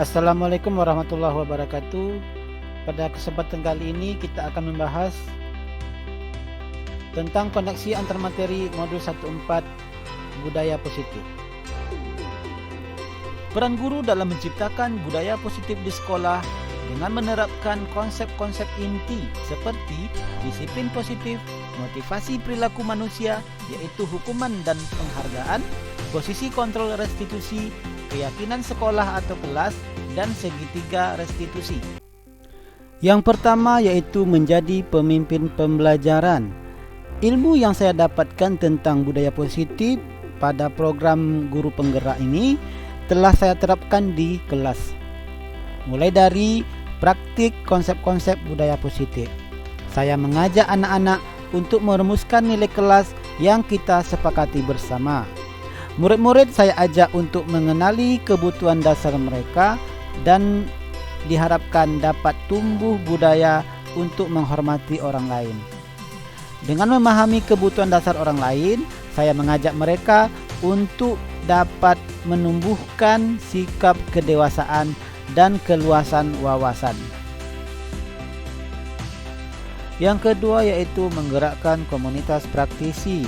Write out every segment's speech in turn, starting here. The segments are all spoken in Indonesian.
Assalamualaikum warahmatullahi wabarakatuh. Pada kesempatan kali ini kita akan membahas tentang koneksi antar materi modul 14 budaya positif. Peran guru dalam menciptakan budaya positif di sekolah dengan menerapkan konsep-konsep inti seperti disiplin positif, motivasi perilaku manusia yaitu hukuman dan penghargaan, posisi kontrol restitusi, keyakinan sekolah atau kelas, dan segitiga restitusi. Yang pertama yaitu menjadi pemimpin pembelajaran. Ilmu yang saya dapatkan tentang budaya positif pada program guru penggerak ini telah saya terapkan di kelas. Mulai dari praktik konsep-konsep budaya positif. Saya mengajak anak-anak untuk merumuskan nilai kelas yang kita sepakati bersama. Murid-murid saya ajak untuk mengenali kebutuhan dasar mereka dan diharapkan dapat tumbuh budaya untuk menghormati orang lain. Dengan memahami kebutuhan dasar orang lain, saya mengajak mereka untuk dapat menumbuhkan sikap kedewasaan dan keluasan wawasan. Yang kedua yaitu menggerakkan komunitas praktisi.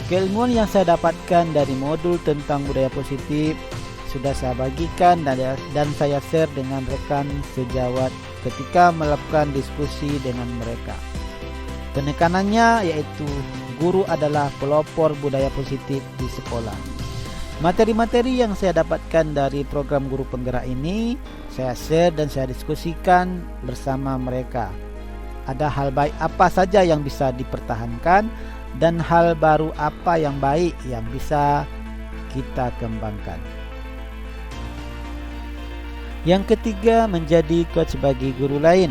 Keilmuan yang saya dapatkan dari modul tentang budaya positif sudah saya bagikan dan saya share dengan rekan sejawat ketika melakukan diskusi dengan mereka. Penekanannya yaitu guru adalah pelopor budaya positif di sekolah. Materi-materi yang saya dapatkan dari program guru penggerak ini saya share dan saya diskusikan bersama mereka. Ada hal baik apa saja yang bisa dipertahankan dan hal baru apa yang baik yang bisa kita kembangkan. Yang ketiga, menjadi coach bagi guru lain.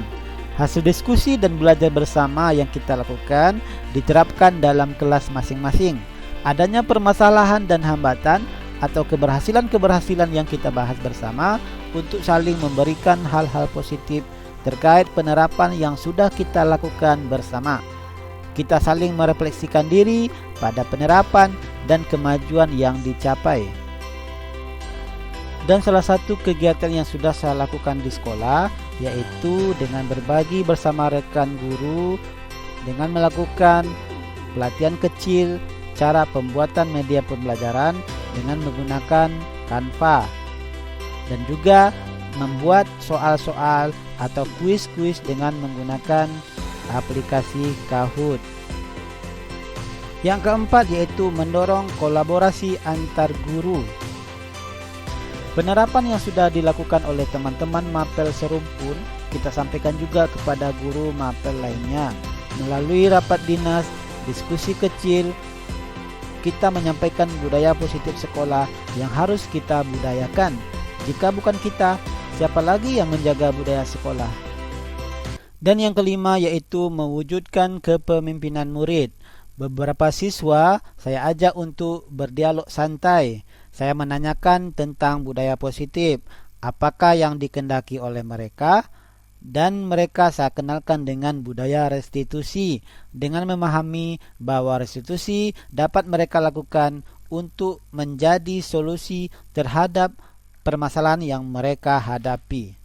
Hasil diskusi dan belajar bersama yang kita lakukan diterapkan dalam kelas masing-masing. Adanya permasalahan dan hambatan atau keberhasilan-keberhasilan yang kita bahas bersama untuk saling memberikan hal-hal positif terkait penerapan yang sudah kita lakukan bersama. Kita saling merefleksikan diri pada penerapan dan kemajuan yang dicapai. Dan salah satu kegiatan yang sudah saya lakukan di sekolah yaitu dengan berbagi bersama rekan guru dengan melakukan pelatihan kecil cara pembuatan media pembelajaran dengan menggunakan Canva dan juga membuat soal-soal atau kuis-kuis dengan menggunakan aplikasi Kahoot. Yang keempat yaitu mendorong kolaborasi antar guru. Penerapan yang sudah dilakukan oleh teman-teman Mapel Serumpun kita sampaikan juga kepada guru Mapel lainnya. Melalui rapat dinas, diskusi kecil, kita menyampaikan budaya positif sekolah yang harus kita budayakan. Jika bukan kita, siapa lagi yang menjaga budaya sekolah? Dan yang kelima yaitu mewujudkan kepemimpinan murid. Beberapa siswa saya ajak untuk berdialog santai. Saya menanyakan tentang budaya positif, apakah yang dikehendaki oleh mereka, dan mereka saya kenalkan dengan budaya restitusi dengan memahami bahwa restitusi dapat mereka lakukan untuk menjadi solusi terhadap permasalahan yang mereka hadapi.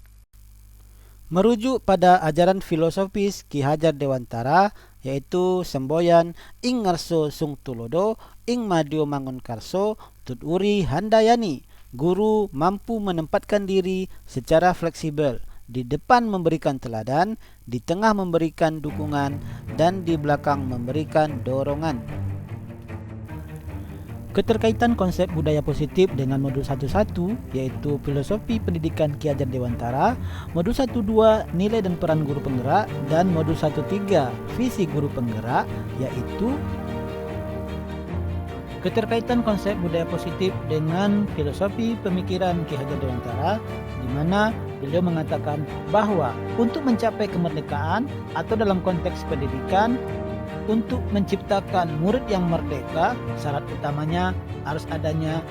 Merujuk pada ajaran filosofis Ki Hajar Dewantara yaitu semboyan ing ngarso sung tulodo ing madyo mangun karso tuturi handayani. Guru mampu menempatkan diri secara fleksibel, di depan memberikan teladan, di tengah memberikan dukungan, dan di belakang memberikan dorongan. Keterkaitan konsep budaya positif dengan modul 11 yaitu filosofi pendidikan Ki Hajar Dewantara, modul 12 nilai dan peran guru penggerak, dan modul 13 visi guru penggerak yaitu keterkaitan konsep budaya positif dengan filosofi pemikiran Ki Hajar Dewantara, di mana beliau mengatakan bahwa untuk mencapai kemerdekaan atau dalam konteks pendidikan, untuk menciptakan murid yang merdeka, syarat utamanya harus adanya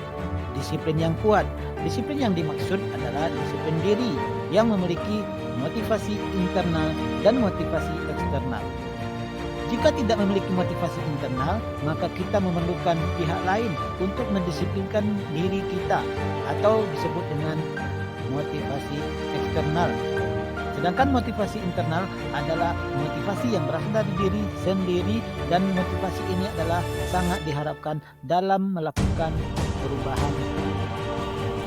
disiplin yang kuat. Disiplin yang dimaksud adalah disiplin diri yang memiliki motivasi internal dan motivasi eksternal. Jika tidak memiliki motivasi internal, maka kita memerlukan pihak lain untuk mendisiplinkan diri kita, atau disebut dengan motivasi eksternal. Sedangkan motivasi internal adalah motivasi yang berasal dari diri sendiri, dan motivasi ini adalah sangat diharapkan dalam melakukan perubahan.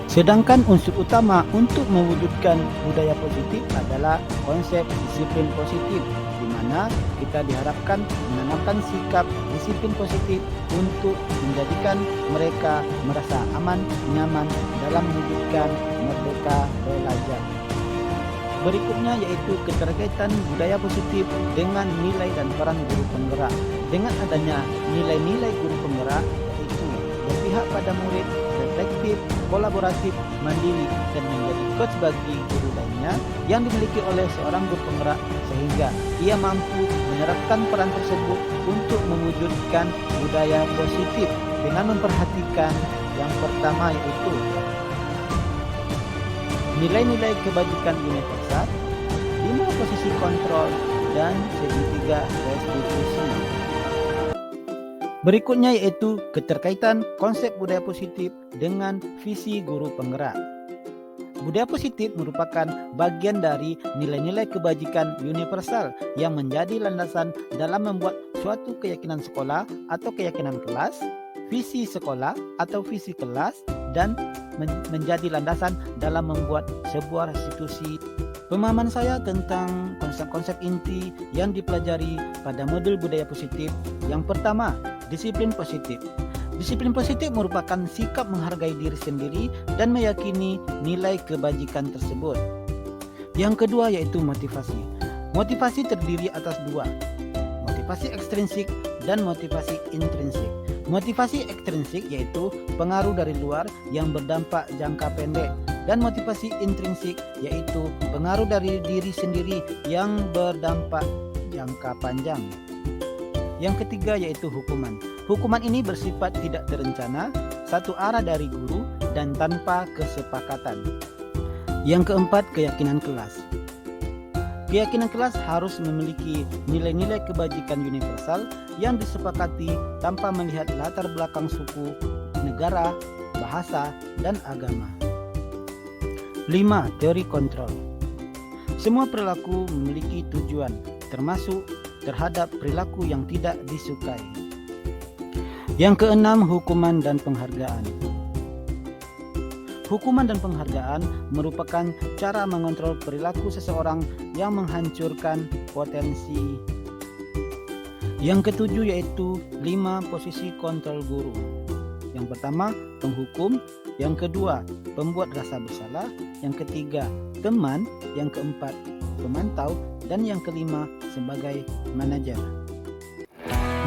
Sedangkan unsur utama untuk mewujudkan budaya positif adalah konsep disiplin positif, di mana kita diharapkan menanamkan sikap disiplin positif untuk menjadikan mereka merasa aman, nyaman dalam mewujudkan merdeka belajar. Berikutnya yaitu keterkaitan budaya positif dengan nilai dan peran guru penggerak. Dengan adanya nilai-nilai guru penggerak, yaitu berpihak pada murid, reflektif, kolaboratif, mandiri, dan menjadi coach bagi guru lainnya yang dimiliki oleh seorang guru penggerak, sehingga ia mampu menerapkan peran tersebut untuk mewujudkan budaya positif dengan memperhatikan yang pertama yaitu nilai-nilai kebajikan universal, 5 posisi kontrol, dan segitiga restitusi. Berikutnya yaitu keterkaitan konsep budaya positif dengan visi guru penggerak. Budaya positif merupakan bagian dari nilai-nilai kebajikan universal yang menjadi landasan dalam membuat suatu keyakinan sekolah atau keyakinan kelas, visi sekolah atau visi kelas, dan menjadi landasan dalam membuat sebuah restitusi. Pemahaman saya tentang konsep-konsep inti yang dipelajari pada modul budaya positif. Yang pertama, disiplin positif. Disiplin positif merupakan sikap menghargai diri sendiri dan meyakini nilai kebajikan tersebut. Yang kedua yaitu motivasi. Motivasi terdiri atas dua, motivasi ekstrinsik dan motivasi intrinsik. Motivasi ekstrinsik yaitu pengaruh dari luar yang berdampak jangka pendek, dan motivasi intrinsik yaitu pengaruh dari diri sendiri yang berdampak jangka panjang. Yang ketiga yaitu hukuman. Hukuman ini bersifat tidak terencana, satu arah dari guru, dan tanpa kesepakatan. Yang keempat, keyakinan kelas. Keyakinan kelas harus memiliki nilai-nilai kebajikan universal yang disepakati tanpa melihat latar belakang suku, negara, bahasa, dan agama. 5. Teori kontrol. Semua perilaku memiliki tujuan, termasuk terhadap perilaku yang tidak disukai. Yang keenam, hukuman dan penghargaan. Hukuman dan penghargaan merupakan cara mengontrol perilaku seseorang yang menghancurkan potensi. Yang ketujuh yaitu 5 posisi kontrol guru. Yang pertama, penghukum. Yang kedua, pembuat rasa bersalah. Yang ketiga, teman. Yang keempat, pemantau. Dan yang kelima, sebagai manajer.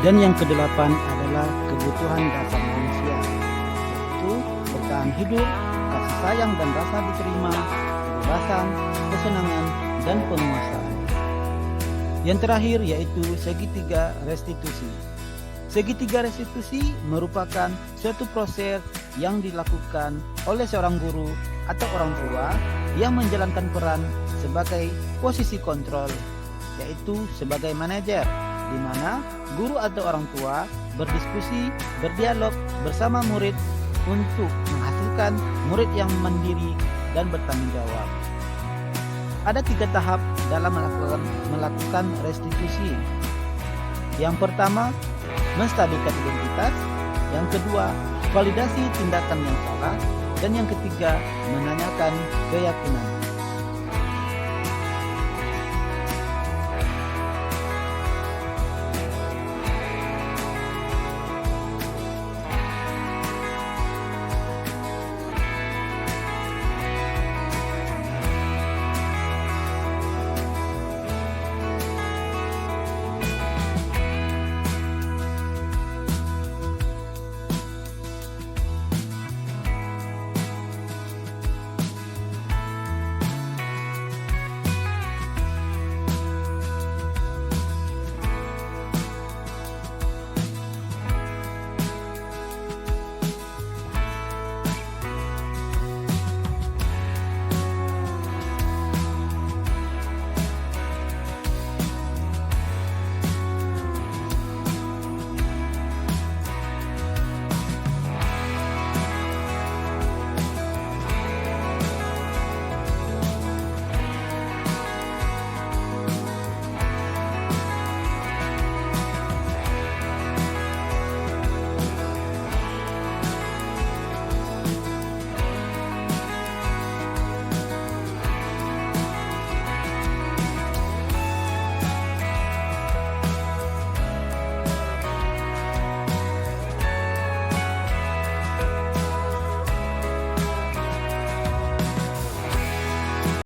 Dan yang kedelapan adalah kebutuhan dasar manusia, yaitu bertahan hidup, kasih sayang dan rasa diterima, kebebasan, kesenangan, dan penguasaan. Yang terakhir yaitu segitiga restitusi. Segitiga restitusi merupakan suatu proses yang dilakukan oleh seorang guru atau orang tua yang menjalankan peran sebagai posisi kontrol, yaitu sebagai manajer, di mana guru atau orang tua berdiskusi, berdialog bersama murid untuk menghasilkan murid yang mandiri dan bertanggung jawab. Ada 3 tahap dalam melakukan restitusi. Yang pertama, menstabilkan identitas. Yang kedua, validasi tindakan yang salah. Dan yang ketiga, menanyakan keyakinan.